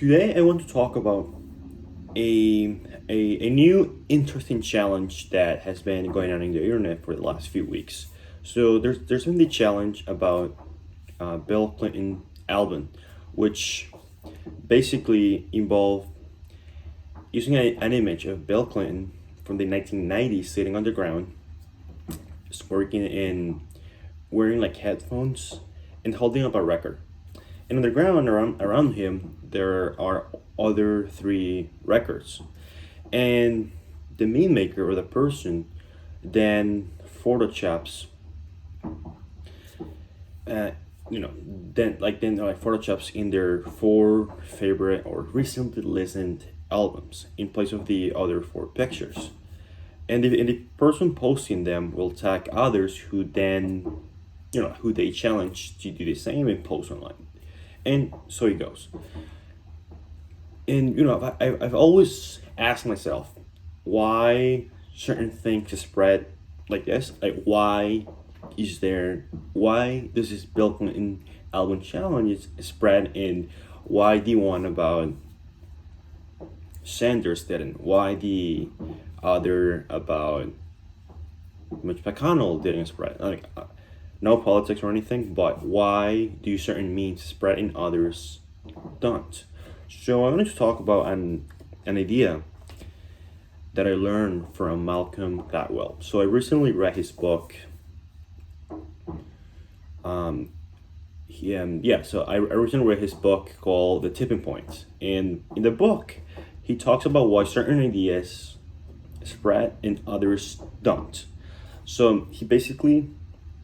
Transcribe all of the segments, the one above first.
Today, I want to talk about a, a new interesting challenge that has been going on in the internet for the last few weeks. So there's been the challenge about Bill Clinton album, which basically involved using an image of Bill Clinton from the 1990s sitting on the ground, smirking and wearing like headphones and holding up a record. And on the ground around him, there are other three records. And the meme maker or the person then photoshops, uh, then photoshops in their four favorite or recently listened albums in place of the other four pictures. And the person posting them will tag others who then, who they challenge to do the same and post online. And so it goes. And I've always asked myself why certain things spread like this. Like why does this Bill Clinton album challenge is spread, and why the one about Sanders didn't? Why the other about Mitch McConnell didn't spread? Like no politics or anything, but why do certain memes spread and others don't? So I wanted to talk about an idea that I learned from Malcolm Gladwell. So I recently read his book. So I recently read his book called The Tipping Point. And in the book, he talks about why certain ideas spread and others don't. So he basically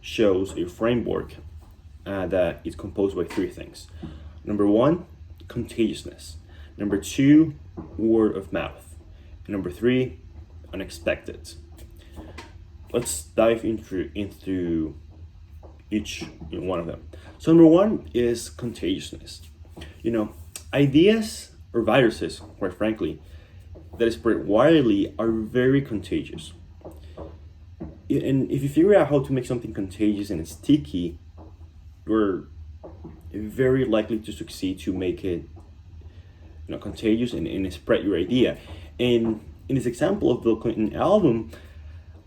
shows a framework that is composed by three things. Number one, contagiousness. Number two, word of mouth. And number three, unexpected. Let's dive into each one of them. So number one is contagiousness. Ideas or viruses, quite frankly, that spread widely are very contagious. And if you figure out how to make something contagious and sticky, you're very likely to succeed to make it contagious and spread your idea. And in this example of Bill Clinton album,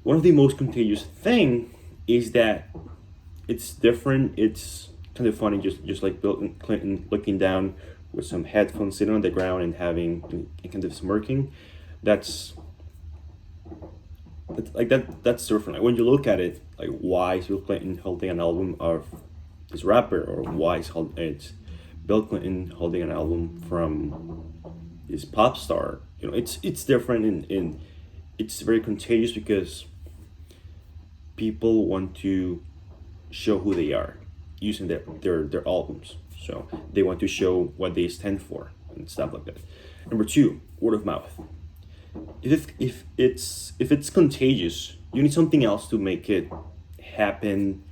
one of the most contagious thing is that it's different. It's kind of funny, just like Bill Clinton looking down with some headphones, sitting on the ground and having kind of smirking. That's that's different. Like when you look at it, like why is Bill Clinton holding an album of this rapper, or why it's Bill Clinton holding an album from this pop star? It's different, and it's very contagious because people want to show who they are using their albums. So they want to show what they stand for and stuff like that. Number two, word of mouth. If it's contagious, you need something else to make it happen,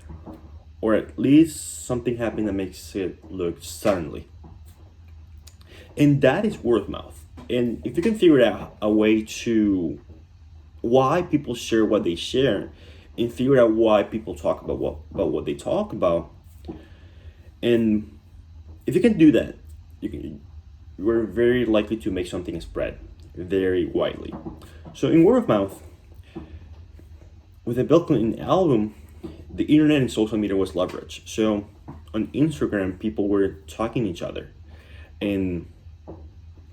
or at least something happen that makes it look suddenly. And that is word of mouth. And if you can figure out a way to why people share what they share, and figure out why people talk about what they talk about, and if you can do that, you're very likely to make something spread very widely. So in word of mouth, with the Bill Clinton album, the internet and social media was leveraged. So on Instagram, people were talking to each other, and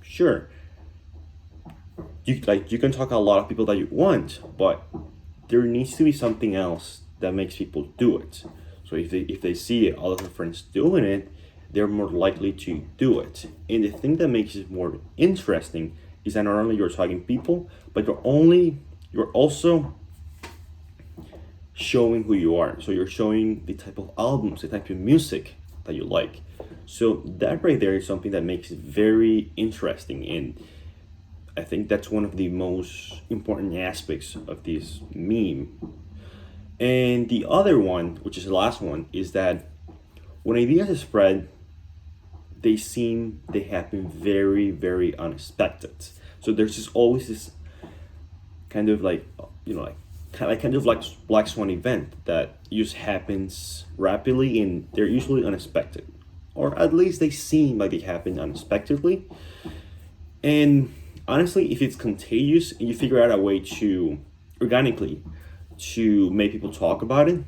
sure, you can talk a lot of people that you want, but there needs to be something else that makes people do it. So if they see all of their friends doing it, they're more likely to do it. And the thing that makes it more interesting is that not only you're talking people, but you're also showing who you are. So you're showing the type of albums, the type of music that you like. So that right there is something that makes it very interesting, and I think that's one of the most important aspects of this meme. And the other one, which is the last one, is that when ideas are spread, they happen very, very unexpected. So there's just always this kind of like black swan event that just happens rapidly, and they're usually unexpected. or at least they seem like they happen unexpectedly. And honestly, if it's contagious and you figure out a way to organically to make people talk about it,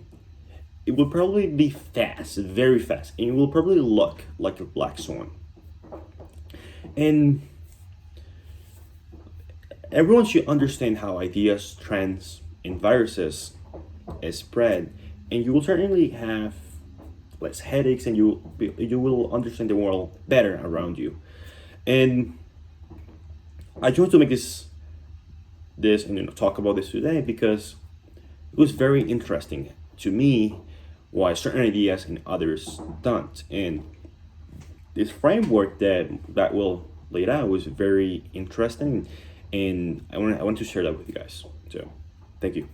it will probably be fast, very fast, and it will probably look like a black swan. And everyone should understand how ideas, trends, and viruses spread, and you will certainly have less headaches, and you will understand the world better around you. And I just want to make this and talk about this today because it was very interesting to me why certain ideas and others don't. And this framework that will laid out was very interesting, and I want to share that with you guys. So, thank you.